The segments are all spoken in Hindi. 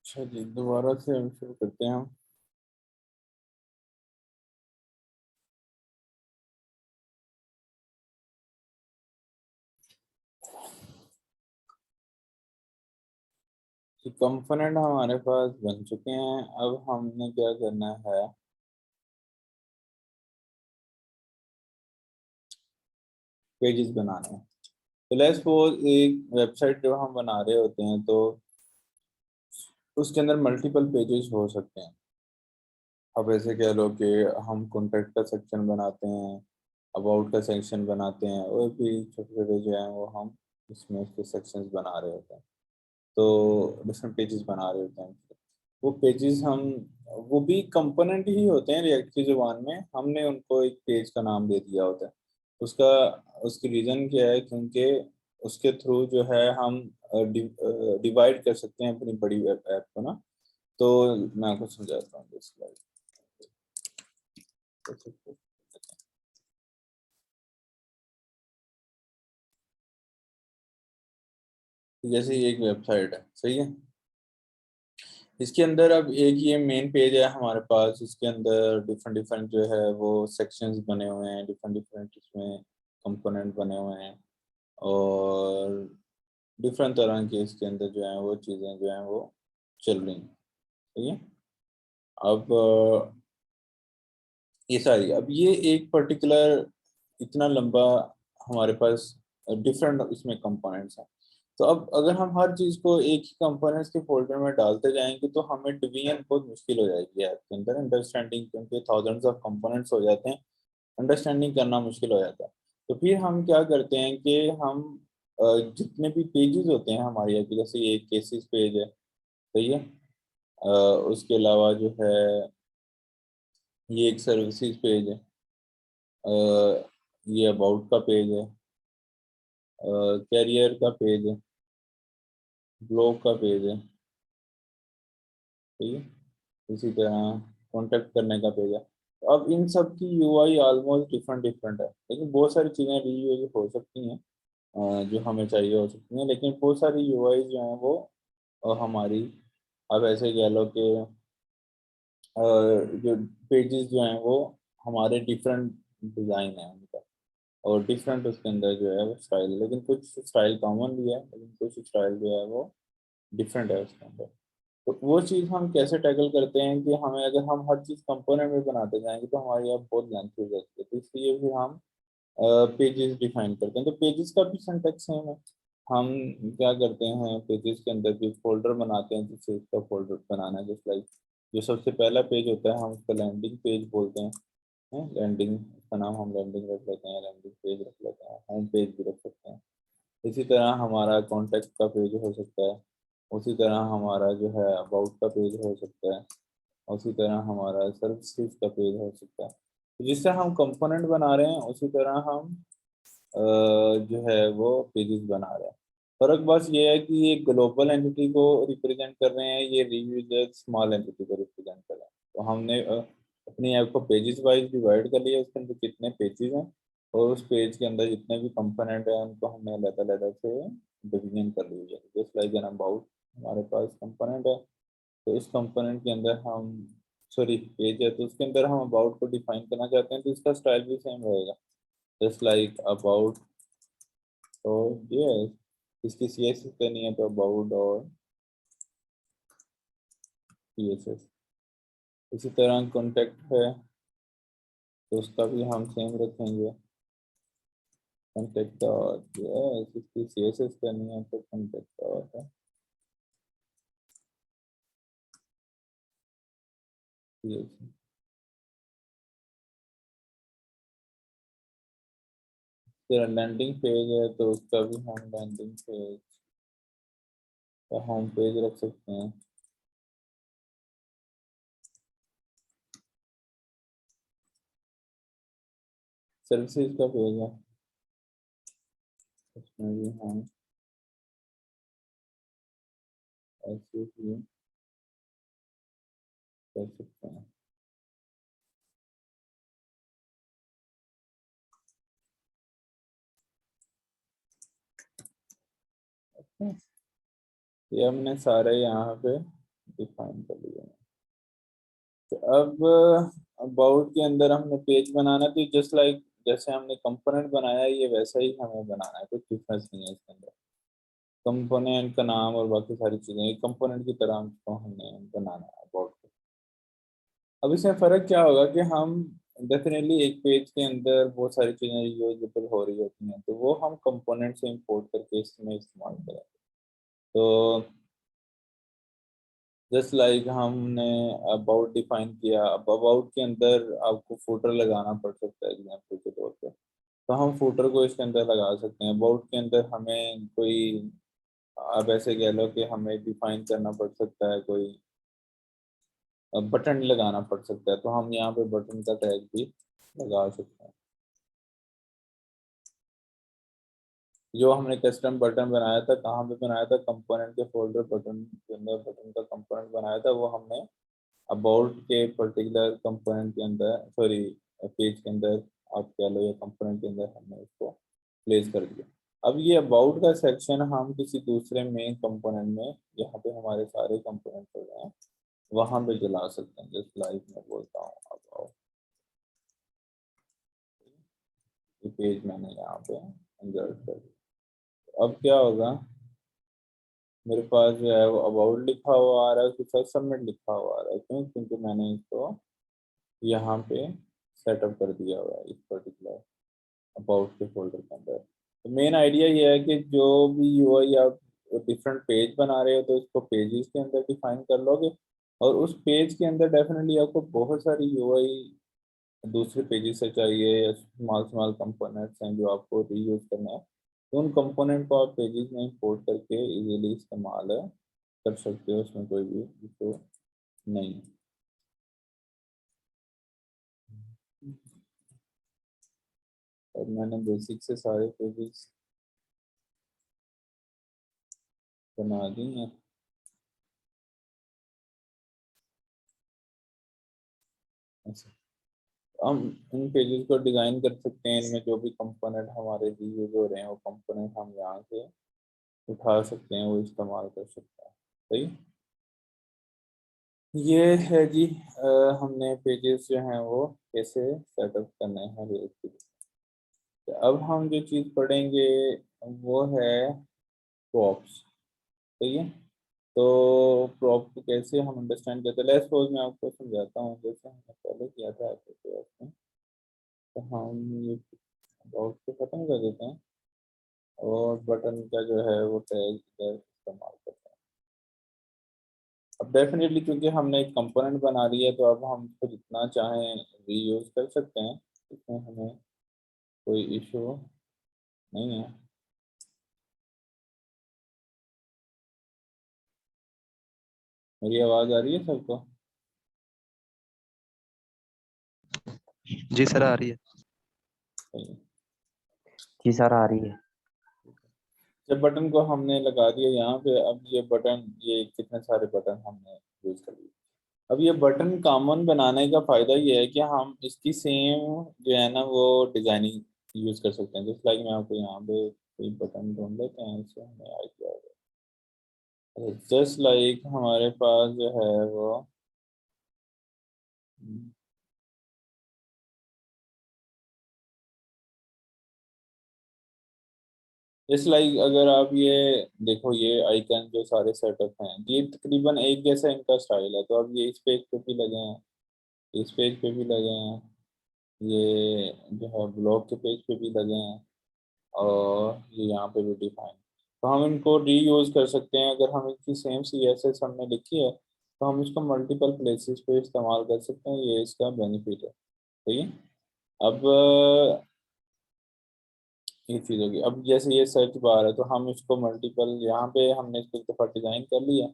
अच्छा जी, दोबारा से हम शुरू करते हैं हम। कंपोनेंट हमारे पास बन चुके हैं। अब हमने क्या करना है, पेजेस बनाने हैं। तो लेट्स सपोज एक वेबसाइट जो हम बना रहे होते हैं, तो उसके अंदर मल्टीपल पेजेस हो सकते हैं। अब ऐसे कह लो कि हम कॉन्टैक्ट का सेक्शन बनाते हैं, अबाउट का सेक्शन बनाते हैं, और भी छोटे छोटे जो हैं वो हम इसमें उसके सेक्शंस बना रहे होते हैं। तो डिफरेंट पेजेस बना रहे होते हैं। वो पेजेस हम, वो भी कंपोनेंट ही होते हैं रिएक्ट की जुबान में, हमने उनको एक पेज का नाम दे दिया होता है। उसका उसकी रीज़न क्या है, क्योंकि उसके थ्रू जो है हम डिवाइड कर सकते हैं अपनी बड़ी वेब ऐप को ना। तो मैं आपको समझाता हूँ this slide। जैसे ये एक वेबसाइट है, सही है। इसके अंदर अब एक ये मेन पेज है हमारे पास, इसके अंदर डिफरेंट डिफरेंट जो है वो सेक्शंस बने हुए हैं, डिफरेंट डिफरेंट इसमें कंपोनेंट बने हुए हैं, और डिफरेंट तरह के इसके अंदर जो है वो चीज़ें जो हैं वो चल रही हैं। ठीक है। अब ये सारी, अब ये एक पर्टिकुलर इतना लंबा हमारे पास डिफरेंट इसमें कंपोनेंट्स हैं। तो अब अगर हम हर चीज़ को एक ही कंपोनेंट्स के फोल्डर में डालते जाएंगे तो हमें डिवीजन बहुत मुश्किल हो जाएगी ऐप के अंदर अंडरस्टैंडिंग, क्योंकि थाउजेंड्स ऑफ कंपोनेंट्स हो जाते हैं, अंडरस्टैंडिंग करना मुश्किल हो जाता है। तो फिर हम क्या करते हैं कि हम जितने भी पेजेस होते हैं हमारी ऐप के, जैसे ये केसेस पेज है, सही है। उसके अलावा जो है ये एक सर्विसेज पेज है, ये अबाउट का पेज है, कैरियर का पेज है, ब्लॉग का पेज है, ठीक है। इसी तरह कॉन्टेक्ट करने का पेज है। तो अब इन सब की यूआई ऑलमोस्ट डिफरेंट डिफरेंट है, लेकिन बहुत सारी चीज़ें रीयूज हो सकती हैं, जो हमें चाहिए हो सकती हैं, लेकिन बहुत सारी यूआई जो हैं वो हमारी, अब ऐसे कह लो कि जो पेजेस जो हैं वो हमारे डिफरेंट डिज़ाइन है उनका, और डिफरेंट उसके अंदर जो है वो स्टाइल है, लेकिन कुछ स्टाइल कॉमन भी है, लेकिन कुछ स्टाइल जो है वो डिफरेंट है उसके अंदर। तो वो चीज़ हम कैसे टैकल करते हैं कि हमें, अगर हम हर चीज़ कंपोनेंट में बनाते जाएंगे तो हमारी ऐप बहुत लेंथी हो जाती है, तो इसलिए फिर हम पेजेस डिफाइन करते हैं। तो पेजेस का भी सिंटैक्स सेम है। हम क्या करते हैं, पेजेस के अंदर भी फोल्डर बनाते हैं, जिससे इसका फोल्डर बनाना है, जस्ट लाइक जो सबसे पहला पेज होता है हम उसको लैंडिंग पेज बोलते हैं। लैंडिंग का नाम हम लैंडिंग रख लेते हैं, लैंडिंग पेज रख लेते हैं, होम पेज भी रख सकते हैं। इसी तरह हमारा कॉन्टैक्ट का पेज हो सकता है, उसी तरह हमारा जो है अबाउट का पेज हो सकता है, उसी तरह हमारा सर्विसेज का पेज हो सकता है। तो जिससे हम कंपोनेंट बना रहे हैं उसी तरह हम जो है वो पेजेस बना रहे हैं। फर्क बस ये है कि ये ग्लोबल एंटिटी को रिप्रेजेंट कर रहे हैं, ये रिव्यूजर स्मॉल एंटिटी को रिप्रेजेंट कर रहे हैं। तो हमने अपनी ऐप को पेजेस वाइज डिवाइड कर लिया, उसके अंदर कितने पेजेस हैं, और उस पेज के अंदर जितने भी कंपोनेंट हैं उनको हमने अलग अलग से डिवीजन कर लिया है। जस्ट लाइक एन अबाउट, हमारे पास कंपोनेंट है, तो इस कंपोनेंट के अंदर हम, सॉरी पेज है, तो उसके अंदर हम अबाउट को डिफाइन करना चाहते हैं, तो इसका स्टाइल भी सेम रहेगा, जस्ट लाइक अबाउट। तो ये है, इसकी सी एस एस करनी है तो अबाउट और सी एस एस। इसी तरह कॉन्टेक्ट है, तो उसका भी हम सेम रखेंगे, कॉन्टेक्ट और यस, इसकी सी एस एस करनी है तो कॉन्टेक्ट और है CSS। फिर लैंडिंग पेज है तो उसका भी हम लैंडिंग पेज का होम पेज रख सकते हैं। सर्विसेज का पेज है, उसमें भी हम ऐसे ही कर सकते हैं। ये हमने सारे यहाँ पे डिफाइन कर लिया। तो अब अबाउट के अंदर हमने पेज बनाना, तो जस्ट लाइक जैसे हमने कंपोनेंट बनाया ये वैसा ही हमें बनाना है, कुछ डिफरेंस नहीं है इसके अंदर। कंपोनेंट का नाम और बाकी सारी चीजें एक कंपोनेंट की तरह हमको हमने बनाना है अबाउट को। अब इसमें फ़र्क क्या होगा कि हम डेफिनेटली एक पेज के अंदर बहुत सारी चीज़ें यूजेबल हो रही होती हैं, तो वो हम कंपोनेंट से इंपोर्ट करके इसमें इस्तेमाल करें। तो जस्ट लाइक हमने अबाउट डिफाइन किया, अब अबाउट के अंदर आपको फुटर लगाना पड़ सकता है एग्जाम्पल के तौर पे, तो हम फुटर को इसके अंदर लगा सकते हैं। अबाउट के अंदर हमें कोई, आप ऐसे कह लो कि हमें डिफाइन करना पड़ सकता है, कोई बटन लगाना पड़ सकता है, तो हम यहाँ पे बटन का टैग भी लगा सकते हैं। जो हमने कस्टम बटन बनाया था, कहाँ पे बनाया था, कंपोनेंट के फोल्डर बटन के अंदर बटन का कंपोनेंट बनाया था, वो हमने अबाउट के पर्टिकुलर कंपोनेंट के अंदर, सॉरी पेज के अंदर आप कह लो या कंपोनेंट के अंदर हमने उसको प्लेस कर दिया। अब ये अबाउट का सेक्शन हम किसी दूसरे मेन कंपोनेंट में, जहाँ पे हमारे सारे कंपोनेंट हो गए हैं, वहां पे चला सकते हैं। जस्ट लाइक मैं बोलता हूँ अबाउट, ये पेज मैंने यहाँ पे इंसर्ट कर दिया। अब क्या होगा, मेरे पास जो है वो अबाउट लिखा हुआ आ रहा है, उसके साथ सबमिट लिखा हुआ आ रहा है। क्यों? क्योंकि मैंने इसको यहाँ पे सेटअप कर दिया हुआ है इस पर्टिकुलर अबाउट के फोल्डर के अंदर। तो मेन आइडिया ये है कि जो भी यूआई आप डिफरेंट पेज बना रहे हो, तो इसको पेजेस के अंदर डिफाइन कर लोगे, और उस पेज के अंदर डेफिनेटली आपको बहुत सारी यूआई दूसरे पेजेस से चाहिए, या स्मॉल स्मॉल कंपोनेंट्स हैं जो आपको रीयूज करना है, तो उन कंपोनेंट को आप पेजेस में इंपोर्ट करके इजीली इस्तेमाल कर सकते हो, उसमें कोई भी इशू नहीं है। और मैंने बेसिक से सारे पेजेस बना दी हैं। ऐसे हम इन पेजेस को डिज़ाइन कर सकते हैं, इनमें जो भी कंपोनेंट हमारे यूज हो रहे हैं वो कंपोनेंट हम यहाँ से उठा सकते हैं, वो इस्तेमाल कर सकते हैं। सही, ये है जी। हमने पेजेस जो हैं वो कैसे सेटअप करने हैं React के। तो अब हम जो चीज़ पढ़ेंगे वो है प्रॉप्स। सही है, तो प्रॉप को कैसे हम अंडरस्टैंड करते हैं, लेट्स सपोज मैं आपको समझाता हूँ जैसे हमने पहले किया था आपके में। तो हम ये अबाउट को खत्म कर देते हैं और बटन का जो है वो टैग इधर इस्तेमाल करते हैं। अब डेफिनेटली क्योंकि हमने एक कंपोनेंट बना लिया है, तो अब हम इसको जितना चाहें रीयूज कर सकते हैं, इसमें हमें कोई इशू नहीं है। मेरी आवाज़ आ रही है सबको? जी सर आ रही है। सही है। जी सर आ रही है। जब बटन को हमने लगा दिया यहाँ पे, अब ये बटन, ये कितने सारे बटन हमने यूज कर लिए। अब ये बटन कॉमन बनाने का फायदा ये है कि हम इसकी सेम जो है ना वो डिजाइनिंग यूज कर सकते हैं। जस्ट लाइक मैं आपको यहाँ पे कोई बटन ढूंढ लेते हैं, इससे हमें आइडिया होगा। जस्ट लाइक हमारे पास जो है वो जस्ट लाइक अगर आप ये देखो, ये आइकन जो सारे सेटअप हैं ये तकरीबन एक जैसा इनका स्टाइल है। तो अब ये इस पेज पे भी लगे हैं, इस पेज पे भी लगे हैं, ये जो है ब्लॉग के पेज पे भी लगे हैं, और ये यहाँ पे भी डिफाइन। तो हम इनको री यूज़ कर सकते हैं। अगर हम इनकी सेम CSS हमने लिखी है, तो हम इसको मल्टीपल प्लेसेस पे इस्तेमाल कर सकते हैं। ये इसका बेनिफिट है। सही है। अब ये चीज़ होगी। अब जैसे ये सर्च बार है, तो हम इसको मल्टीपल, यहाँ पे हमने इसको एक दफ़ा डिज़ाइन कर लिया,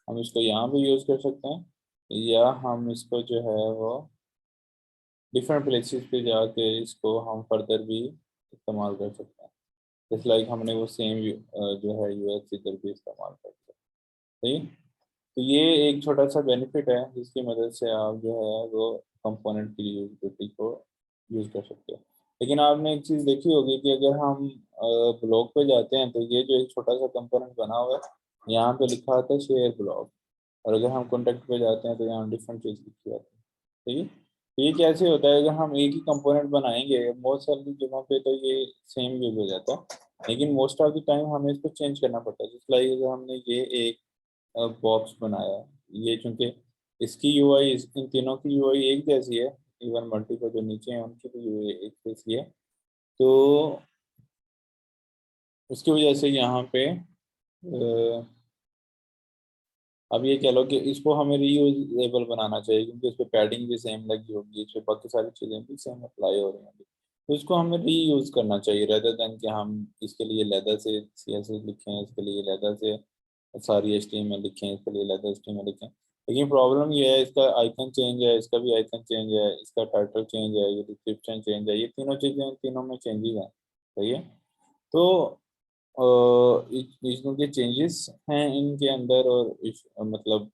हम इसको यहाँ पे यूज़ कर सकते हैं, या हम इसको जो है वो डिफरेंट प्लेसेस पे जाके इसको हम फर्दर भी इस्तेमाल कर सकते हैं। जैसे लाइक हमने वो सेम जो है UX इधर भी इस्तेमाल कर सकते हैं। सही। तो ये एक छोटा सा बेनिफिट है जिसकी मदद से आप जो है वो कंपोनेंट की यूजबिलिटी को यूज़ कर सकते हो। लेकिन आपने एक चीज़ देखी होगी कि अगर हम ब्लॉग पे जाते हैं, तो ये जो एक छोटा सा कंपोनेंट बना हुआ है, यहाँ पे लिखा होता है शेयर ब्लॉग, और अगर हम कॉन्टेक्ट पे जाते हैं तो यहाँ डिफरेंट चीज़ लिखी जाती है। ठीक है, तो ये कैसे होता है, अगर हम एक ही कंपोनेंट बनाएंगे बहुत सारी जगहों पे तो ये सेम यूज हो जाता है, लेकिन मोस्ट ऑफ द टाइम हमें इसको चेंज करना पड़ता है। जिस लाइक अगर हमने ये एक बॉक्स बनाया, ये चूंकि इसकी यूआई इन तीनों की यूआई एक जैसी है, इवन मल्टीपल जो नीचे हैं उनकी भी यूआई एक जैसी है, तो उसकी वजह से यहाँ पे अब ये कह लो कि इसको हमें रीयूजेबल बनाना चाहिए, क्योंकि इस पर पैडिंग भी सेम लगी होगी, इस पर बाकी सारी चीज़ें भी सेम अप्लाई हो रही होंगी, तो इसको हमें रीयूज करना चाहिए रेदर देन कि हम इसके लिए लेदर से CSS लिखें, इसके लिए लेदर से सारी HTML लिखें, इसके लिए लेदर HTML लिखें। लेकिन प्रॉब्लम ये है, इसका आइकन चेंज है, इसका भी आइकन चेंज है, इसका टाइटल चेंज है, ये डिस्क्रिप्शन चेंज है, ये तीनों चीज़ें तीनों में चेंजेस हैं। सही है, तो इसमें के चेंजेस हैं इनके अंदर, और मतलब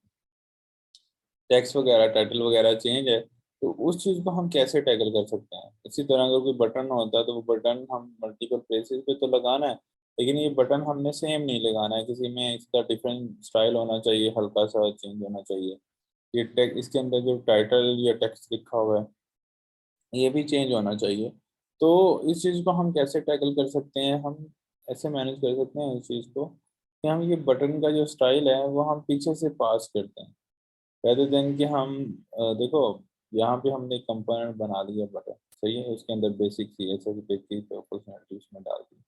टेक्स्ट वगैरह टाइटल वगैरह चेंज है, तो उस चीज़ को हम कैसे टैकल कर सकते हैं। इसी तरह अगर कोई बटन होता है तो वो बटन हम मल्टीपल प्लेसेस पे तो लगाना है, लेकिन ये बटन हमने सेम नहीं लगाना है, किसी में इसका डिफरेंट स्टाइल होना चाहिए, हल्का सा चेंज होना चाहिए। ये टेक्स्ट इसके अंदर जो टाइटल या टेक्स्ट लिखा हुआ है ये भी चेंज होना चाहिए। तो इस चीज़ को हम कैसे टैकल कर सकते हैं, हम ऐसे मैनेज कर सकते हैं इस चीज़ को कि हम ये बटन का जो स्टाइल है वो हम पीछे से पास करते हैं, rather देन कि हम देखो यहाँ पे हमने कंपोनेंट बना लिया बटन, सही है, उसके अंदर बेसिक CSS बेसिक फंक्शनलिटी उसमें डाल दी।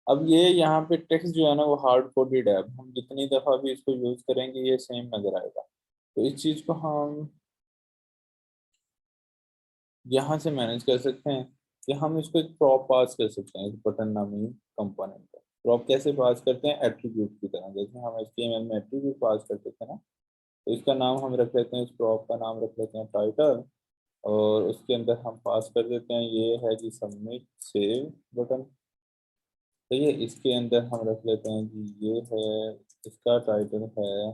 अब ये यहाँ पे टेक्स्ट जो है ना वो हार्ड कोडेड है, अब हम जितनी दफ़ा भी इसको यूज़ करेंगे ये सेम नज़र आएगा। तो इस चीज़ को हम यहाँ से मैनेज कर सकते हैं कि हम इसको एक प्रॉप पास कर सकते हैं, इस बटन नामी कंपोनेंट का प्रॉप कैसे पास करते हैं, एट्रीब्यूट की तरह, जैसे हम HTML में एट्रीब्यूट पास करते थे ना, तो इसका नाम हम रख लेते हैं, इस प्रॉप का नाम रख लेते हैं टाइटल, और उसके अंदर हम पास कर देते हैं ये है जी सबमिट सेव बटन। तो ये इसके अंदर हम रख लेते हैं कि ये है, इसका टाइटल है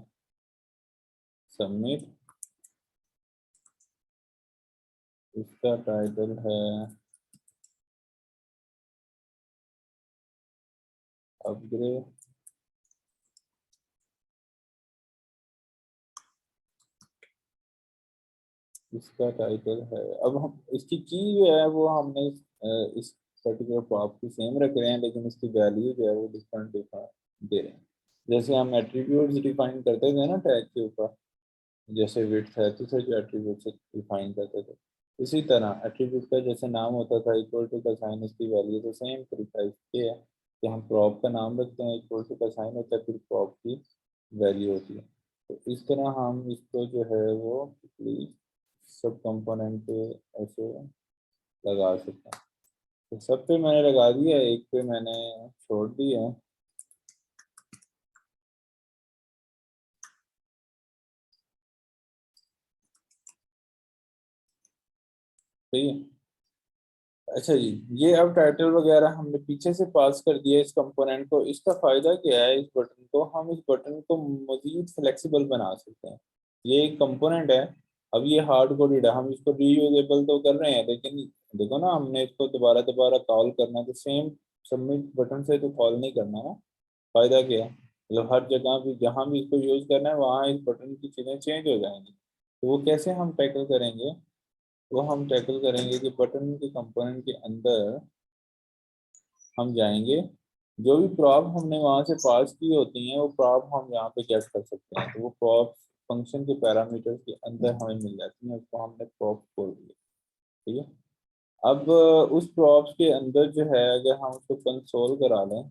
सबमिट, इसका टाइटल है अपग्रेड, इसका टाइटल है, अब हम इसकी की जो है वो हमने इस पर्टिकुलर प्रॉप की सेम रख रहे हैं, लेकिन इसकी वैल्यू जो है वो डिफरेंट दे रहे हैं। जैसे हम एट्रीब्यूट्स डिफाइन करते थे ना टैग के ऊपर, जैसे विड्थ है तो से जो एट्रीब्यूट से डिफाइन करते थे, इसी तरह एट्रीब्यूट का जैसे नाम होता था इक्वल टू का साइन, इसकी वैल्यू तो सेम तरीका ये है कि हम प्रॉप का नाम रखते हैं, इक्वल टू का साइन होता है, फिर प्रॉप की वैल्यू होती है। तो इस तरह हम इसको जो है वो सब कंपोनेंट पे ऐसे लगा सकते हैं। तो सब पे मैंने लगा दिया, एक पे मैंने छोड़ दिया है। सही है, अच्छा जी, ये अब टाइटल वगैरह हमने पीछे से पास कर दिया इस कंपोनेंट को। इसका फायदा क्या है, इस बटन को हम इस बटन को मजीद फ्लेक्सिबल बना सकते हैं। ये एक कंपोनेंट है, अब ये हार्ड कोडेड है, हम इसको रीयूजेबल तो कर रहे हैं, लेकिन देखो ना हमने इसको दोबारा दोबारा कॉल करना, तो सेम सबमिट बटन से तो कॉल नहीं करना ना। फायदा क्या है, मतलब हर जगह भी जहाँ भी इसको यूज करना है वहाँ इस बटन की चीज़ें चेंज हो जाएंगी। तो वो कैसे हम टैकल करेंगे, वो हम टैकल करेंगे कि बटन के कंपोनेंट के अंदर हम जाएंगे, जो भी प्रॉप हमने वहाँ से पास की होती हैं वो प्रॉप हम यहाँ पे गेट कर सकते हैं, तो वो प्रॉप फंक्शन के पैरामीटर्स के अंदर हमें मिल जाती हैं, उसको हमने प्रॉप बोल दिया। ठीक है, अब उस प्रॉप्स के अंदर जो है अगर हम उसको कंसोल करा लें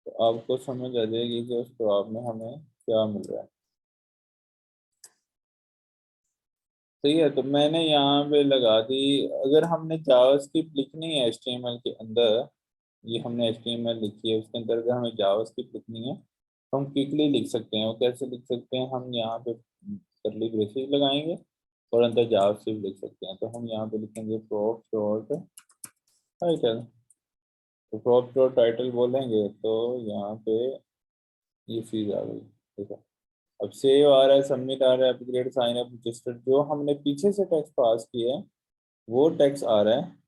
तो आपको समझ आ जाएगी कि उस प्रॉप में हमें क्या मिल रहा है। सही है, तो मैंने यहाँ पे लगा दी, अगर हमने जावास्क्रिप्ट लिखनी है HTML के अंदर, ये हमने HTML लिखी है उसके अंदर अगर हमें जावास्क्रिप्ट लिखनी है तो हम क्विकली लिख सकते हैं। वो कैसे लिख सकते हैं, हम यहाँ पे करली ब्रेसेस लगाएंगे और अंदर जावास्क्रिप्ट लिख सकते हैं। तो हम यहाँ पे लिखेंगे प्रॉप डॉट टाइटल, तो प्रॉप डॉट टाइटल बोलेंगे तो यहाँ पे ये चीज़ आ गई। ठीक है, अब सेव आ रहा है, सबमिट आ रहा है, अपग्रेड, साइन अप, रजिस्टर, जो हमने पीछे से टेक्स्ट पास किया है वो टेक्स्ट आ रहा है।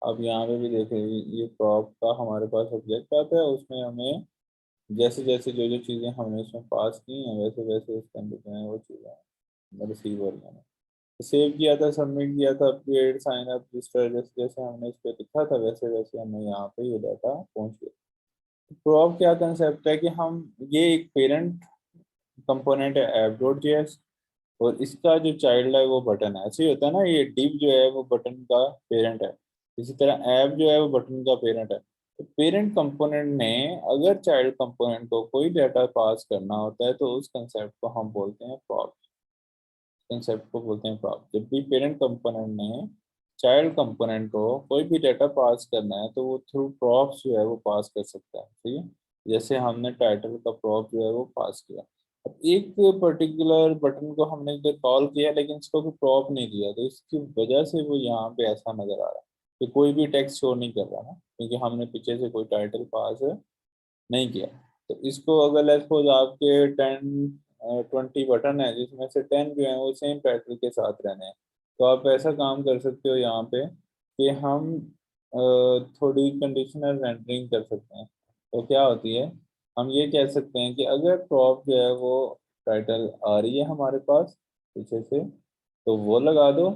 अब यहाँ पे भी देखें, ये प्रॉप का हमारे पास ऑब्जेक्ट आता है, उसमें हमें जैसे जैसे जो जो चीज़ें हमने इसमें पास की हैं वैसे वैसे इसके अंदर जो है वो चीज़ें रिसीव हो रही हैं। सेव किया था, सबमिट किया था, अपडेट साइन अप रजिस्टर, जैसे जैसे हमने इस पर लिखा था वैसे वैसे हमें यहाँ पे ये डाटा पहुँच गया। प्रोब क्या कंसेप्ट है कि हम ये एक पेरेंट कंपोनेंट है ऐप डॉट जेएस, और इसका जो चाइल्ड है वो बटन है। ऐसे ही होता है ना, ये div जो है वो बटन का पेरेंट है, इसी तरह ऐप जो है वो बटन का पेरेंट है। तो पेरेंट कंपोनेंट ने अगर चाइल्ड कंपोनेंट को कोई डाटा पास करना होता है तो उस कंसेप्ट को हम बोलते हैं प्रॉप, कंसेप्ट को बोलते हैं प्रॉप। जब भी पेरेंट कंपोनेंट ने चाइल्ड कंपोनेंट को कोई भी डाटा पास करना है तो वो थ्रू प्रॉप्स जो है वो पास कर सकता है, ठीक है। जैसे हमने टाइटल का प्रॉप जो है वो पास किया। अब एक पर्टिकुलर बटन को हमने इधर कॉल किया लेकिन इसको भी प्रॉप नहीं दिया, तो इसकी वजह से वो यहाँ पे ऐसा नजर आ रहा है कि कोई भी टेक्स्ट शो नहीं कर रहा ना, क्योंकि हमने पीछे से कोई टाइटल पास नहीं किया। तो इसको अगर लेट्स सपोज आपके 20 बटन है जिसमें से 10 जो है वो सेम टाइटल के साथ रहने हैं, तो आप ऐसा काम कर सकते हो यहाँ पे कि हम थोड़ी कंडीशनल रेंडरिंग कर सकते हैं। तो क्या होती है, हम ये कह सकते हैं कि अगर प्रॉप जो है वो टाइटल आ रही है हमारे पास पीछे से तो वो लगा दो,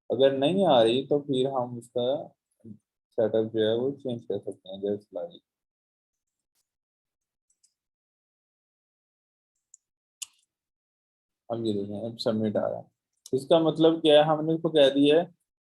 अगर नहीं आ रही तो फिर हम उसका सेटअप जो है वो चेंज कर सकते हैं जैसे लाइक। अब ये देखें, अब सबमिट आ रहा है। इसका मतलब क्या है, हमने इसको कह दिया है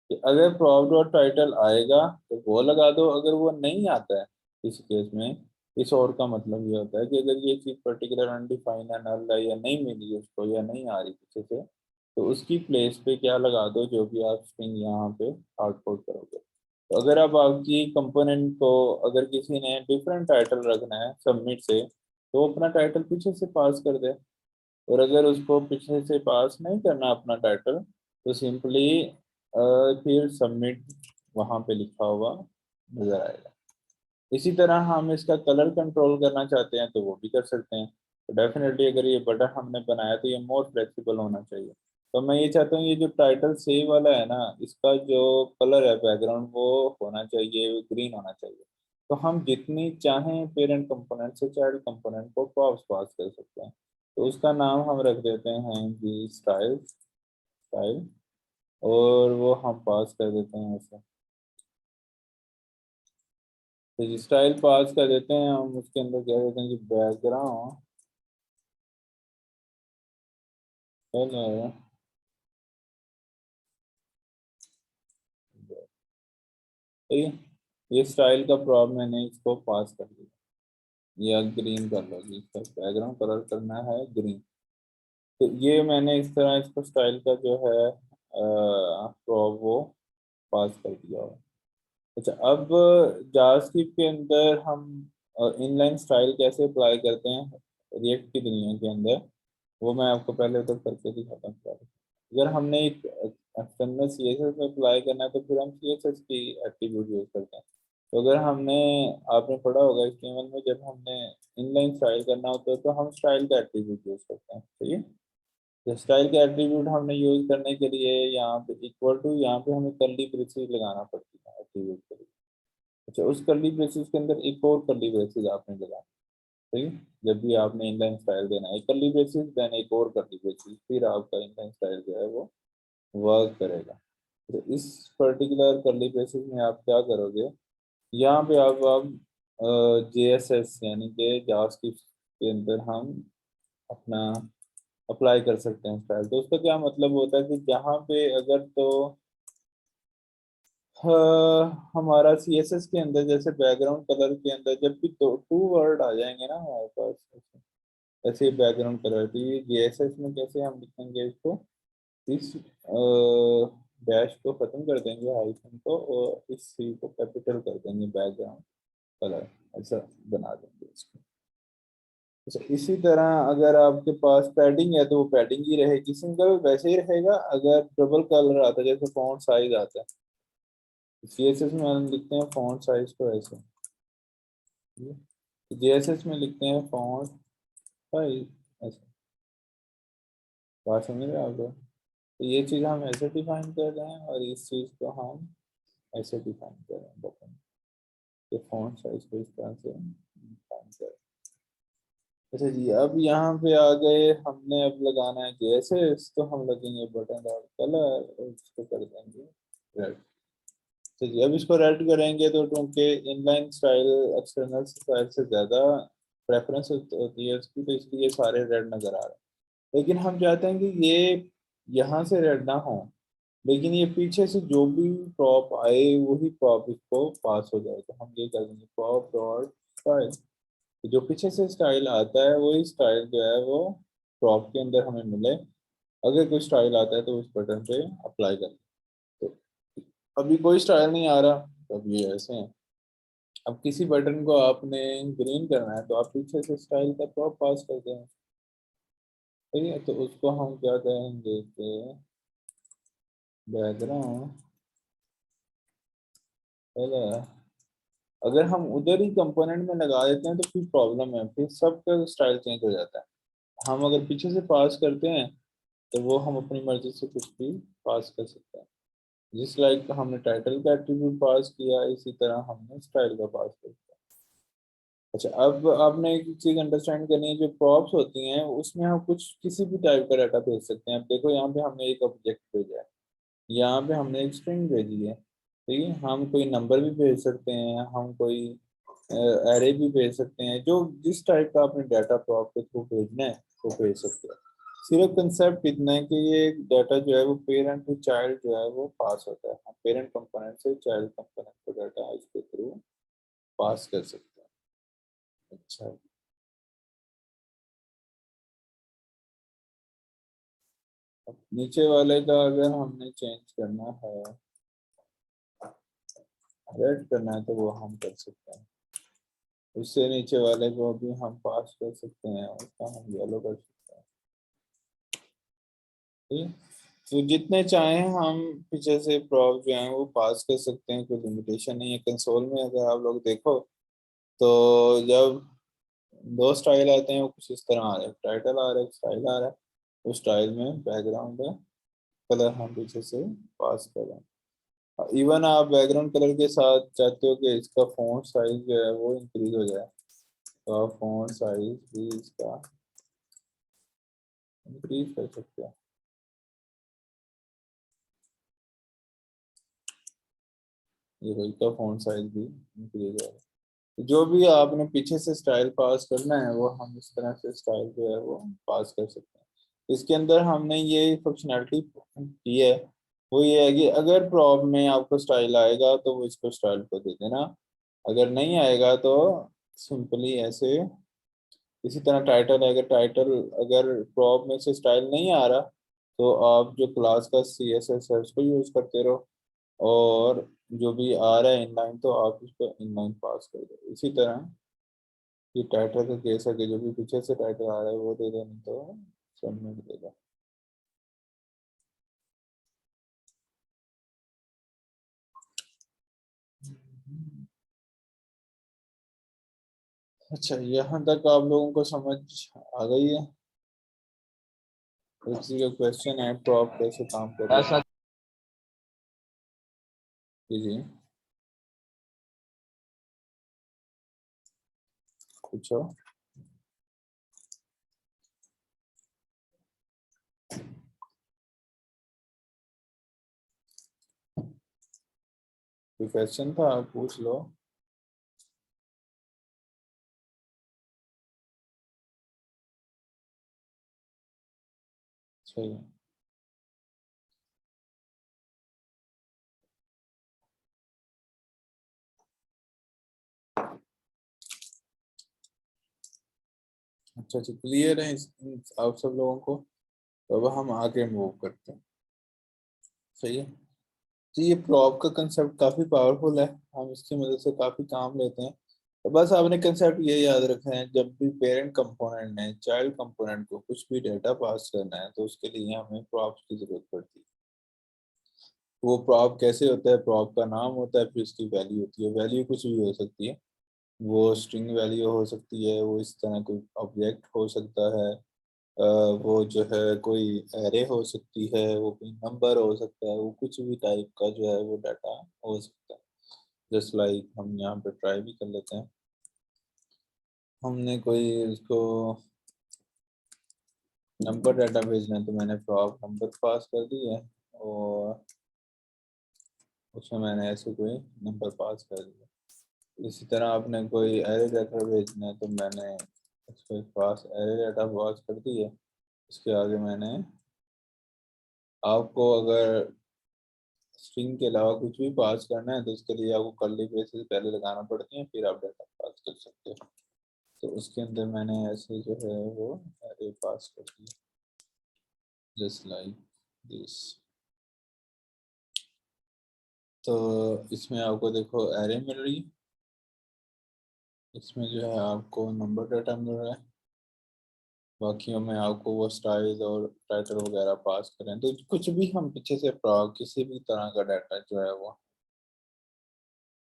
कि अगर प्रॉम्प्ट और टाइटल आएगा तो वो लगा दो, अगर वो नहीं आता है इस केस में, इस और का मतलब ये होता है कि अगर ये चीज़ पर्टिकुलर अनडिफाइंड है, नल है, या नहीं मिली उसको या नहीं आ रही पीछे से, तो उसकी प्लेस पे क्या लगा दो, जो भी आप स्ट्रिंग यहाँ पे आउटपुट करोगे। तो अगर अब आपकी कंपोनेंट को अगर किसी ने डिफरेंट टाइटल रखना है सबमिट से, तो वो अपना टाइटल पीछे से पास कर दे, और अगर उसको पीछे से पास नहीं करना अपना टाइटल तो सिंपली फिर सबमिट वहाँ पे लिखा हुआ नजर आएगा। इसी तरह हम इसका कलर कंट्रोल करना चाहते हैं तो वो भी कर सकते हैं। तो डेफिनेटली अगर ये बटन हमने बनाया तो ये मोर फ्लेक्सिबल होना चाहिए। तो मैं ये चाहता हूँ ये जो टाइटल सेव वाला है ना, इसका जो कलर है बैकग्राउंड वो होना चाहिए, ग्रीन होना चाहिए। तो हम जितनी चाहें पेरेंट कंपोनेंट से चाइल्ड कंपोनेंट को क्रॉस पास कर सकते हैं। तो उसका नाम हम रख देते हैं जी स्टाइल, स्टाइल, और वो हम पास कर देते हैं ऐसे। तो स्टाइल पास कर देते हैं हम, उसके अंदर क्या देते हैं कि बैकग्राउंड कलर, ठीक है। ये स्टाइल का प्रॉब्लम मैंने इसको पास कर दिया, या ग्रीन कर लो जी, इसका बैकग्राउंड कलर करना है ग्रीन। तो ये मैंने इस तरह इसको स्टाइल का जो है प्रॉब वो पास कर दिया हुआ। अच्छा, अब जावास्क्रिप्ट के अंदर हम इनलाइन स्टाइल कैसे अप्लाई करते हैं रिएक्ट की दुनिया के अंदर, वो मैं आपको पहले तो करके दिखाता हूँ। अगर हमने एक एक्सटर्नल सी एस एस में अप्लाई करना है तो फिर हम सी एस एस की एट्रीब्यूट यूज करते हैं। तो अगर हमने, आपने पढ़ा होगा HTML में, जब हमने इनलाइन स्टाइल करना होता है तो हम स्टाइल का एट्रीब्यूट यूज करते हैं, सही है। तो स्टाइल का एट्रीब्यूट हमने यूज करने के लिए यहाँ पे इक्वल टू, यहाँ पे हमें कर्ली ब्रेसेस लगाना पड़ती है एट्रीब्यूट के लिए। अच्छा, उस कर्ली ब्रेसेस के अंदर एक और कर्ली ब्रेसेस आपने लगाना, सही है? जब भी आपने इनलाइन स्टाइल देना है, एक कर्ली ब्रेसेस देन एक और कर्ली ब्रेसेस, फिर आपका इनलाइन स्टाइल जो है वो वर्क करेगा। तो इस पर्टिकुलर कर्ली ब्रेसेस में आप क्या करोगे, यहाँ पे आप JSS यानी कि जावास्क्रिप्ट के अंदर हम अपना अप्लाई कर सकते हैं स्टाइल। तो उसका क्या मतलब होता है कि जहाँ पे अगर तो हमारा CSS के अंदर जैसे बैकग्राउंड कलर के अंदर जब भी दो टू वर्ड आ जाएंगे ना हमारे पास, ऐसे बैकग्राउंड कलर, तो ये JSS में कैसे हम लिखेंगे इसको, इस डैश को खत्म कर देंगे हाइफन को, और इस सी को कैपिटल कर देंगे बैकग्राउंड कलर, ऐसा बना देंगे इसको। अच्छा, इसी तरह अगर आपके पास पैडिंग है तो वो पैडिंग ही रहेगी, सिंगल वैसे ही रहेगा। अगर डबल कलर आता है जैसे फॉन्ट साइज आता है, CSS में हम लिखते हैं फॉन्ट साइज को ऐसे, JSS में लिखते हैं फॉन्ट साइज ऐसे। बात समझ रहे हैं आप लोग? तो ये चीज़ हम ऐसे डिफाइन कर रहे हैं और इस चीज़ को हम ऐसे डिफाइन कर रहे हैं, बटन के फॉन्ट साइज को इस तरह से डिफाइन कर रहे हैं। अच्छा जी, अब यहाँ पे आ गए, हमने अब लगाना है जैसे, तो हम लगेंगे बटन और कलर और इसको कर देंगे रेड। तो जी अब इसको रेड करेंगे तो क्योंकि इनलाइन स्टाइल एक्सटर्नल स्टाइल से ज़्यादा प्रेफरेंस होती है उसकी, तो इसलिए सारे रेड नज़र आ रहे हैं। लेकिन हम चाहते हैं कि ये यहाँ से रेड ना हो, लेकिन ये पीछे से जो भी प्रॉप आए वही प्रॉप इसको पास हो जाए। तो हम ये कर देंगे प्रॉप डॉट स्टाइल, जो पीछे से स्टाइल आता है वही स्टाइल जो है वो प्रॉप के अंदर हमें मिले। अगर कोई स्टाइल आता है तो उस बटन पे अप्लाई कर। तो अभी कोई स्टाइल नहीं आ रहा, तो अब ये ऐसे हैं। अब किसी बटन को आपने ग्रीन करना है तो आप पीछे से स्टाइल का प्रॉप पास करते हैं, ठीक है। तो उसको हम क्या कहेंगे कि बैकग्राउंड कलर। अगर हम उधर ही कंपोनेंट में लगा देते हैं तो फिर प्रॉब्लम है, फिर सबका स्टाइल चेंज हो जाता है। हम अगर पीछे से पास करते हैं तो वो हम अपनी मर्जी से कुछ भी पास कर सकते हैं। जिस लाइक हमने टाइटल का एट्रीब्यूट पास किया, इसी तरह हमने स्टाइल का पास कर दिया। अच्छा, अब आपने एक चीज अंडरस्टैंड करनी है, जो प्रॉप्स होती हैं उसमें हम कुछ किसी भी टाइप का डाटा भेज सकते हैं। अब देखो यहाँ पे हमने एक ऑब्जेक्ट भेजा है, यहाँ पे हमने एक स्ट्रिंग भेजी है, ठीक है। हम कोई नंबर भी भेज सकते हैं, हम कोई एरे भी भेज सकते हैं, जो जिस टाइप का आपने डाटा प्रॉप के थ्रू भेजना है वो भेज सकते हैं। सिर्फ कंसेप्ट इतना है कि ये डाटा जो है वो पेरेंट टू चाइल्ड जो है वो पास होता है। हम पेरेंट कंपोनेंट से चाइल्ड कंपोनेंट को डाटा इसके थ्रू पास कर सकते हैं। अच्छा, अब नीचे वाले का अगर हमने चेंज करना है, रेड करना है, तो वो हम कर सकते हैं। उससे नीचे वाले को भी हम पास कर सकते हैं, उसका हम येलो कर सकते हैं, ठीक है? तो जितने चाहें हम पीछे से प्रॉप जो है वो पास कर सकते हैं, कोई लिमिटेशन नहीं है। कंसोल में अगर आप लोग देखो तो जब दो स्टाइल आते हैं वो कुछ इस तरह आ रहा है, टाइटल आ रहा है, स्टाइल आ रहा है। उस स्टाइल में बैकग्राउंड है, कलर हम पीछे से पास कर रहे हैं। इवन आप बैकग्राउंड कलर के साथ चाहते हो कि इसका फॉन्ट साइज जो है वो इंक्रीज हो जाए, तो आप फॉन्ट साइज भी इसका इंक्रीज कर सकते हैं। ये कोई का फॉन्ट साइज भी इंक्रीज है। जो भी आपने पीछे से स्टाइल पास करना है वो हम इस तरह से स्टाइल जो है वो पास कर सकते हैं। इसके अंदर हमने ये फंक्शनैलिटी की है, वो ये है कि अगर प्रॉप में आपको स्टाइल आएगा तो वो इसको स्टाइल को दे देना, अगर नहीं आएगा तो सिंपली ऐसे। इसी तरह टाइटल है, अगर टाइटल अगर प्रॉप में से स्टाइल नहीं आ रहा तो आप जो क्लास का CSS है उसको यूज करते रहो, और जो भी आ रहा है इनलाइन तो आप उसको इनलाइन पास कर दो। इसी तरह ये टाइटल का केस है कि जो भी पीछे से टाइटल आ रहा है वो दे दो, नहीं तो सबमिट दे दो। अच्छा, यहाँ तक आप लोगों को समझ आ गई है? किसी का क्वेश्चन है प्रॉप कैसे काम कर रहा है? जी जी, पूछो। कोई क्वेश्चन था, आप पूछ लो। सही है। अच्छा अच्छा, क्लियर है आप सब लोगों को? तो अब हम आगे मूव करते हैं, सही है। तो ये प्रॉप का कंसेप्ट काफ़ी पावरफुल है, हम इसकी मदद से काफ़ी काम लेते हैं। तो बस आपने कंसेप्ट ये याद रखना है, जब भी पेरेंट कंपोनेंट ने चाइल्ड कंपोनेंट को कुछ भी डेटा पास करना है तो उसके लिए हमें प्रॉप्स की ज़रूरत पड़ती है। वो प्रॉप कैसे होता है, प्रॉप का नाम होता है, फिर उसकी वैल्यू होती है। वैल्यू कुछ भी हो सकती है, वो स्ट्रिंग वैल्यू हो सकती है, वो इस तरह कोई ऑब्जेक्ट हो सकता है, वो जो है कोई एरे हो सकती है, वो कोई नंबर हो सकता है, वो कुछ भी टाइप का जो है वो डाटा हो सकता है। जस्ट लाइक हम यहाँ पे ट्राई भी कर लेते हैं। हमने कोई उसको नंबर डाटा भेजना है तो मैंने प्रॉप नंबर पास कर दिया है और उसमें मैंने ऐसे कोई नंबर पास कर दिया। इसी तरह आपने कोई एरे डाटा भेजना है तो मैंने उसके पास एरे डाटा पास कर दिया। उसके आगे मैंने आपको अगर स्ट्रिंग के अलावा कुछ भी पास करना है तो उसके लिए आपको कर्ली ब्रेसेस पहले लगाना पड़ती हैं, फिर आप डाटा पास कर सकते हो। तो उसके अंदर मैंने ऐसे जो है वो एरे पास कर दिया, जस्ट लाइक दिस। तो इसमें आपको देखो एरे मिल रही, इसमें जो है आपको नंबर डाटा मिल रहा है, बाकियों में आपको वो स्टाइल और टाइटल वगैरह पास करें तो कुछ भी हम पीछे से किसी भी तरह का डाटा जो है वो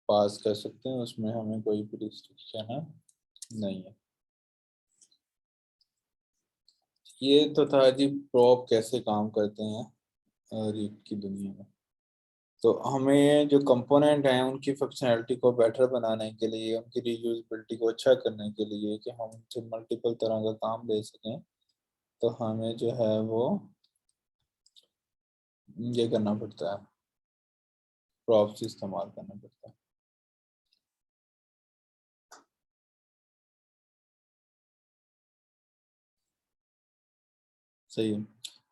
पास कर सकते हैं, उसमें हमें कोई भी रिस्ट्रिक्शन है नहीं है। ये तो था जी प्रॉप कैसे काम करते हैं रीड की दुनिया में। तो हमें जो कंपोनेंट हैं उनकी फंक्शनैलिटी को बेटर बनाने के लिए, उनकी रीयूजेबिलिटी को अच्छा करने के लिए कि हम उनसे मल्टीपल तरह का काम ले सकें, तो हमें जो है वो ये करना पड़ता है, प्रॉप्स इस्तेमाल करना पड़ता है। सही है।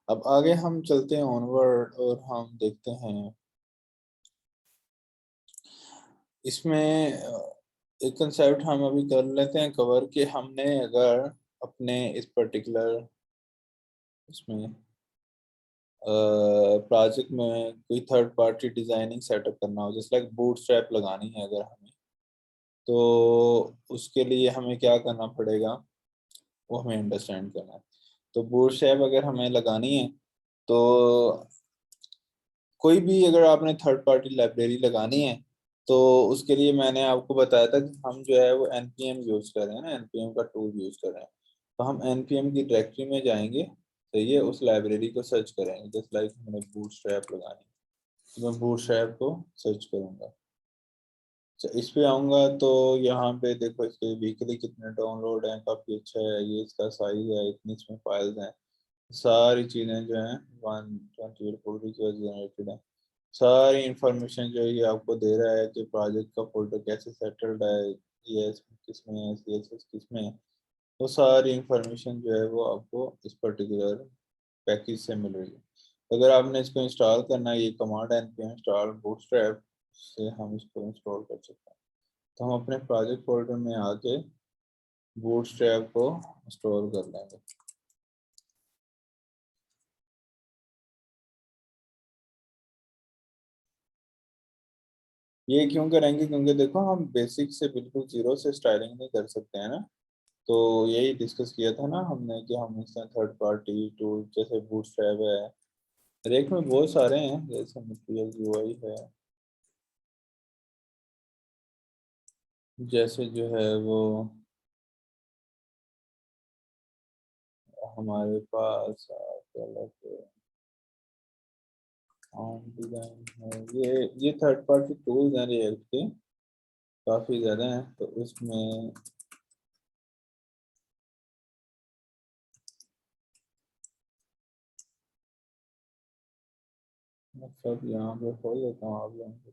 अब आगे हम चलते हैं ऑनवर्ड और हम देखते हैं इसमें एक कंसेप्ट हम अभी कर लेते हैं कवर कि हमने अगर अपने इस पर्टिकुलर इसमें प्रोजेक्ट में कोई थर्ड पार्टी डिजाइनिंग सेटअप करना हो, जैसे लाइक बूटस्ट्रैप लगानी है अगर हमें, तो उसके लिए हमें क्या करना पड़ेगा वो हमें अंडरस्टैंड करना है। तो बूटस्ट्रैप अगर हमें लगानी है तो कोई भी अगर आपने थर्ड पार्टी लाइब्रेरी लगानी है तो उसके लिए मैंने आपको बताया था कि हम जो है वो npm यूज कर रहे हैं ना, npm का टूल यूज कर रहे हैं। तो हम npm की डायरेक्टरी में जाएंगे, सही है, उस लाइब्रेरी को सर्च करेंगे, जस्ट लाइक हमने बूटस्ट्रैप लगानी है तो मैं बूटस्ट्रैप को सर्च करूंगा। अच्छा, इस पे आऊंगा तो यहाँ पे देखो इसके वीकली कितने डाउनलोड हैं, काफी अच्छा है, ये इसका साइज है, इतनी इसमें फाइल्स हैं, सारी चीजें जो हैं 128 फोल्डर जो जनरेटेड है, सारी इंफॉर्मेशन जो है ये आपको दे रहा है कि प्रोजेक्ट का फोल्डर कैसे सेटल्ड है, ये किस में है, CSS किस में है। वो सारी इंफॉर्मेशन जो है वो आपको इस पर्टिकुलर पैकेज से मिल रही है। अगर आपने इसको इंस्टॉल करना है, ये कमांड है npm install bootstrap, से हम इसको इंस्टॉल कर सकते हैं। तो हम अपने प्रोजेक्ट फोल्डर में आके बूटस्ट्रैप को इंस्टॉल कर लेंगे। ये क्यों करेंगे, क्योंकि देखो हम बेसिक से बिल्कुल जीरो से स्टाइलिंग नहीं कर सकते हैं ना। तो यही डिस्कस किया था ना हमने कि हम इसमें थर्ड पार्टी टूल जैसे बूटस्ट्रैप है, रेक में बहुत सारे हैं, जैसे मटेरियल यूआई है, जैसे जो है वो हमारे पास क्या कहते हैं डिजाइन है, ये थर्ड पार्टी टूल्स हैं रिएक्ट के, काफ़ी ज़्यादा हैं। तो उसमें मैं सब यहाँ पे खोल लेता हूँ आप लोगों को।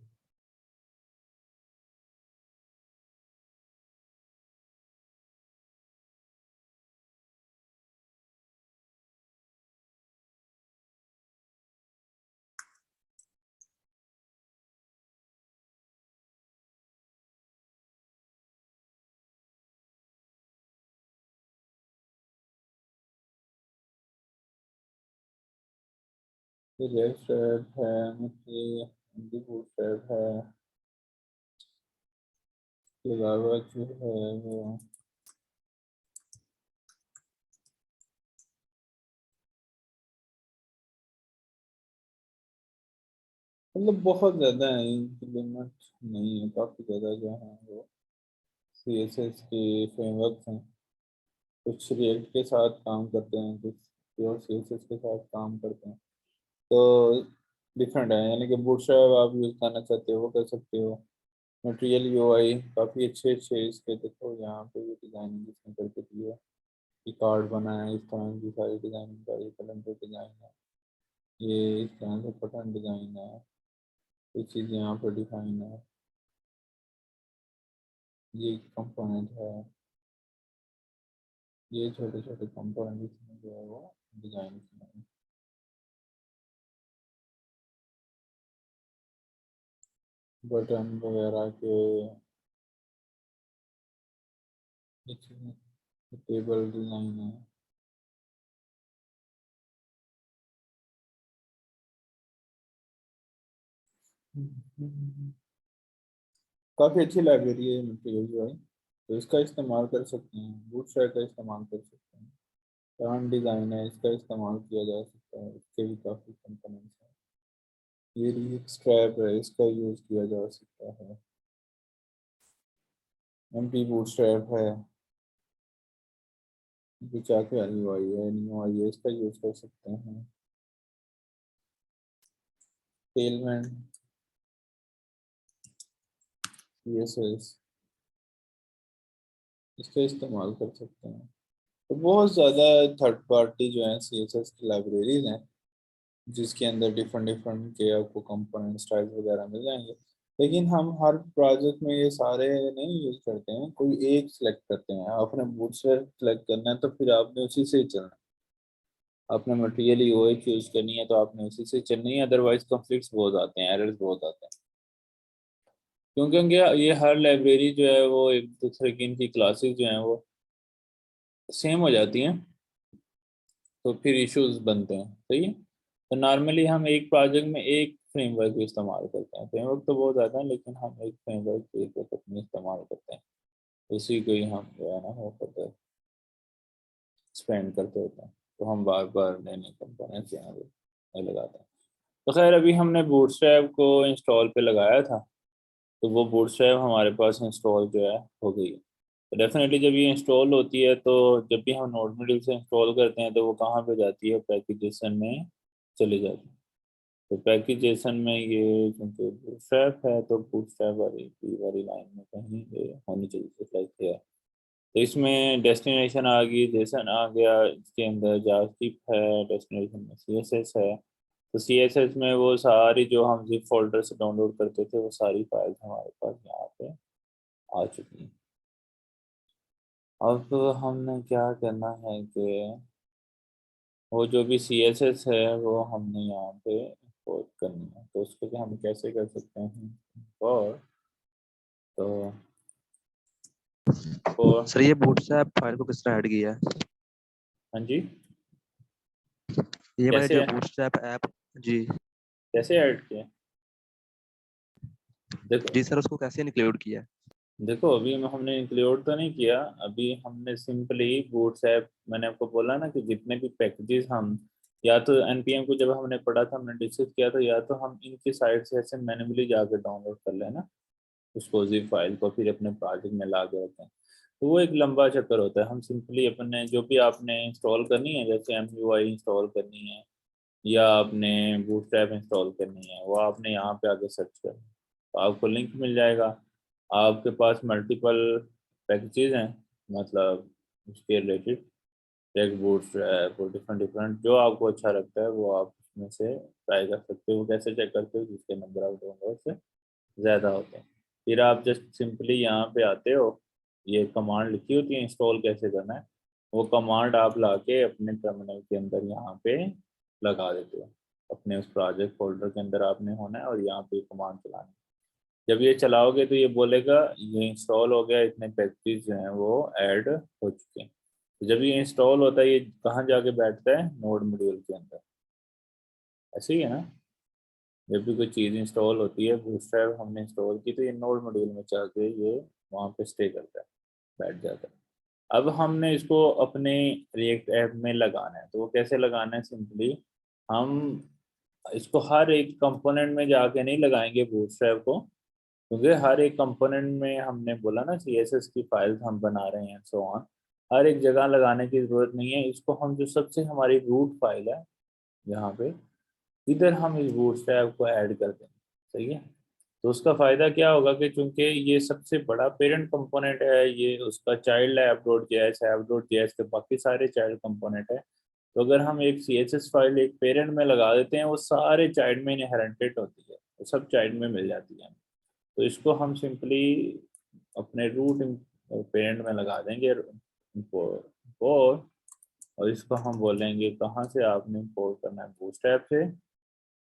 ये रेड टैब है, मुझे हिंदी बूट टैब है, इसके अलावा जो है वो मतलब बहुत ज़्यादा है, इनकी लिमिट नहीं है, काफ़ी ज़्यादा जो है वो CSS के फ्रेमवर्क हैं, कुछ रिएक्ट के साथ काम करते हैं, कुछ प्योर CSS के साथ काम करते हैं। तो डिफरेंट है, यानी कि बूटस्ट्रैप आप यूज़ करना चाहते हो वो कर सकते हो, मटेरियल यूआई काफ़ी अच्छे अच्छे इसके, देखो यहाँ पे ये डिज़ाइनिंग जिसने करके दी है, ये कार्ड बना है, इस तरह की सारी डिज़ाइनिंग का, ये कैलेंडर डिज़ाइन है, ये इस तरह से बटन डिज़ाइन है, ये चीज़ यहाँ पर डिफाइन है, ये कंपोनेंट है, ये छोटे छोटे कंपोनेंट इसमें जो है वो डिज़ाइन किए हैं। बटन वगैरह के टेबल डिज़ाइन है, काफ़ी अच्छी लाइब्रेरी है मटेरियल जो है, तो इसका इस्तेमाल कर सकते हैं, बूटस्ट्रैप का इस्तेमाल कर सकते हैं। टर्न डिज़ाइन है, इसका इस्तेमाल किया जा सकता है, इसके भी काफ़ी कंपोनेंट्स हैं। ये रीड स्ट्रैप है, इसका यूज़ किया जा सकता है। एमपी बूटस्ट्रैप है, ये चाके वाली आई है, न्यू आई है, इसका यूज़ कर सकते हैं। टेलमैन, CSS, इसका इस्तेमाल कर सकते हैं। तो बहुत ज़्यादा थर्ड पार्टी जो है CSS की लाइब्रेरीज हैं, जिसके अंदर डिफरेंट डिफरेंट के आपको कंपोनेंट स्टाइल वगैरह मिल जाएंगे। लेकिन हम हर प्रोजेक्ट में ये सारे नहीं यूज करते हैं, कोई एक सिलेक्ट करते हैं। आपने बूटस्ट्रैप सेलेक्ट करना है तो फिर आपने उसी से ही चलना है। आपने मटेरियल यूआई चूज करनी है तो आपने उसी से चलनी है, अदरवाइज कॉन्फ्लिक्ट्स बहुत आते हैं, एरर्स बहुत आते हैं। क्योंकि ये हर लाइब्रेरी जो है वो एक दूसरे की, इनकी क्लासेस जो हैं वो सेम हो जाती हैं, तो फिर इश्यूज बनते हैं। सही है, तो नॉर्मली हम एक प्रोजेक्ट में एक फ्रेमवर्क इस्तेमाल करते हैं। फ्रेमवर्क तो बहुत ज़्यादा है, लेकिन हम एक फ्रेमवर्क एक वक्त में इस्तेमाल करते हैं, उसी को ही हम जो है ना वो करते हैं, स्पेंड करते होते हैं। तो हम बार बार नए नए कंपोनेंट्स यहाँ पे लगाते हैं। तो खैर अभी हमने बूटस्ट्रैप को इंस्टॉल पे लगाया था, तो वो बूटस्ट्रैप हमारे पास इंस्टॉल जो है हो गई है। तो डेफिनेटली जब ये इंस्टॉल होती है, तो जब भी हम नोड मॉड्यूल से इंस्टॉल करते हैं तो वो कहाँ पे जाती है, पैकेजेशन में चली जाती है। तो पैकेजेशन में ये क्योंकि बूटस्ट्रैप है, तो बूटस्ट्रैप वाली लाइन में कहीं ये होनी चाहिए, लाइक है। तो इसमें डेस्टिनेशन आ गई, जेसन आ गया, इसके अंदर जावास्क्रिप्ट है, डेस्टिनेशन में CSS है। तो CSS में वो सारी जो हम जिप फोल्डर से डाउनलोड करते थे, वो सारी फाइल्स हमारे पास यहाँ पे आ चुकी हैं। अब हमने क्या करना है कि वो जो भी CSS है वो हमने यहाँ पे इंपोर्ट करनी है। तो उसके लिए हम कैसे कर सकते हैं, और तो सर ये बूटस्ट्रैप फाइल को किसने ऐड किया है? हाँ जी, ये मैंने कैसे जो बूटस्ट्रैप ऐप, जी कैसे ऐड किया, देखो जी सर, उसको कैसे इंक्लूड किया है? देखो अभी हमने इंक्लूड तो नहीं किया। अभी हमने सिंपली बूटस्ट्रैप, मैंने आपको बोला ना कि जितने भी पैकेजेस हम, या तो npm को जब हमने पढ़ा था, हमने डिस्कस किया था, या तो हम इनकी साइट से ऐसे मैन्युअली जाकर डाउनलोड कर लेना उसको, जिप फाइल को, फिर अपने प्रोजेक्ट में ला के रखते हैं। तो वो एक लंबा चक्कर होता है। हम सिंपली अपने जो भी आपने इंस्टॉल करनी है, जैसे MUI इंस्टॉल करनी है या आपने बूटस्ट्रैप इंस्टॉल करनी है, वो आपने यहाँ पे आके सर्च करना, तो आपको लिंक मिल जाएगा। आपके पास मल्टीपल पैकेजेस हैं, मतलब उसके रिलेटेड टेक बूटस्ट्रैप और डिफरेंट डिफरेंट, जो आपको अच्छा लगता है वो आप उसमें से ट्राई कर सकते हो। वो कैसे चेक करते हो, जिसके नंबर ऑफ डाउनलोड से ज़्यादा होते हैं। फिर आप जस्ट सिंपली यहाँ पे आते हो, ये कमांड लिखी होती है इंस्टॉल कैसे करना है, वो कमांड आप लाके अपने टर्मिनल के अंदर यहाँ पे लगा देते हो। अपने उस प्रोजेक्ट फोल्डर के अंदर आपने होना है और यहाँ पे कमांड चलाना है। जब ये चलाओगे तो ये बोलेगा ये इंस्टॉल हो गया, इतने पैकेज जो हैं वो ऐड हो चुके हैं। तो जब ये इंस्टॉल होता है, ये कहाँ जाके बैठता है, नोड मॉड्यूल के अंदर। ऐसे ही है ना, जब भी कोई चीज़ इंस्टॉल होती है, बूटस्ट्रैप हमने इंस्टॉल की, तो ये नोड मॉड्यूल में जाके ये वहाँ पे स्टे करता है, बैठ जाता है। अब हमने इसको अपने रिएक्ट ऐप में लगाना है, तो वो कैसे लगाना है, सिंपली हम इसको हर एक कंपोनेंट में जाके नहीं लगाएंगे बूटस्ट्रैप को, क्योंकि हर एक कंपोनेंट में हमने बोला ना CSS की फाइल्स हम बना रहे हैं, सो ऑन, हर एक जगह लगाने की ज़रूरत नहीं है। इसको हम जो सबसे हमारी रूट फाइल है यहाँ पे, इधर हम इस बूटस्ट्रैप को ऐड कर देंगे। सही है, तो उसका फायदा क्या होगा कि चूंकि ये सबसे बड़ा पेरेंट कंपोनेंट है, ये उसका चाइल्ड है ऐप.js के बाकी सारे चाइल्ड कंपोनेंट है। तो अगर हम एक CSS फाइल एक पेरेंट में लगा देते हैं, वो सारे चाइल्ड में इनहेरेंटेड होती है, वो सब चाइल्ड में मिल जाती है। तो इसको हम सिंपली अपने रूट पेरेंट में लगा देंगे import, और इसको हम बोलेंगे कहाँ से आपने इंपोर्ट करना है, बूटस्ट्रैप से,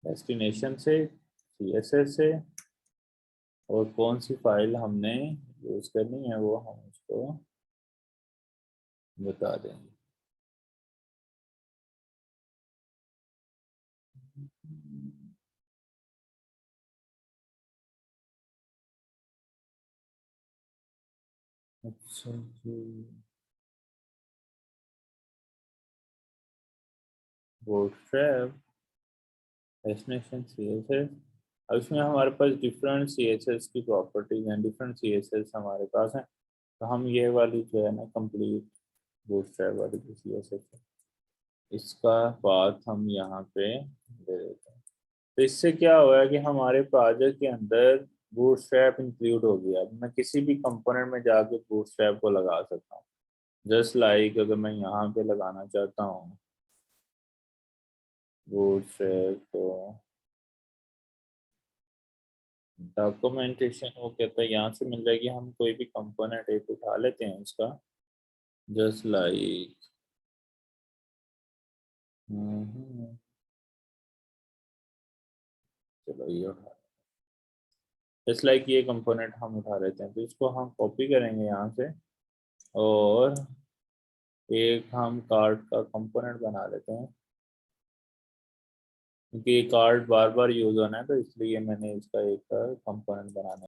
डेस्टिनेशन से, CSS से, और कौन सी फाइल हमने यूज करनी है वो हम उसको बता देंगे। अच्छा जी, बूटस्ट्रैप, डेस्टिनेशन, CSS। अब इसमें हमारे पास डिफरेंट CSS की प्रॉपर्टीज हैं, डिफरेंट CSS हमारे पास हैं। तो हम ये वाली जो है ना कंप्लीट बूटस्ट्रैप वाली जो CSS है, इसका पाथ हम यहाँ पे दे देते हैं। तो इससे क्या हुआ है कि हमारे प्रोजेक्ट के अंदर बूटस्ट्रैप इंक्लूड हो गया। अब मैं किसी भी कंपोनेंट में जाके बूटस्ट्रैप को लगा सकता हूँ। जस्ट लाइक अगर मैं यहाँ पे लगाना चाहता हूँ बूटस्ट्रैप, तो डॉक्यूमेंटेशन वो कहता है यहाँ से मिल जाएगी। हम कोई भी कंपोनेंट एक उठा लेते हैं उसका, जस्ट लाइक चलो ये उठा, जस्ट लाइक ये कंपोनेंट हम उठा लेते हैं। तो इसको हम कॉपी करेंगे यहाँ से, और एक हम कार्ड का कंपोनेंट बना लेते हैं, क्योंकि ये कार्ड बार बार यूज होना है, तो इसलिए मैंने इसका एक कंपोनेंट बनाना है।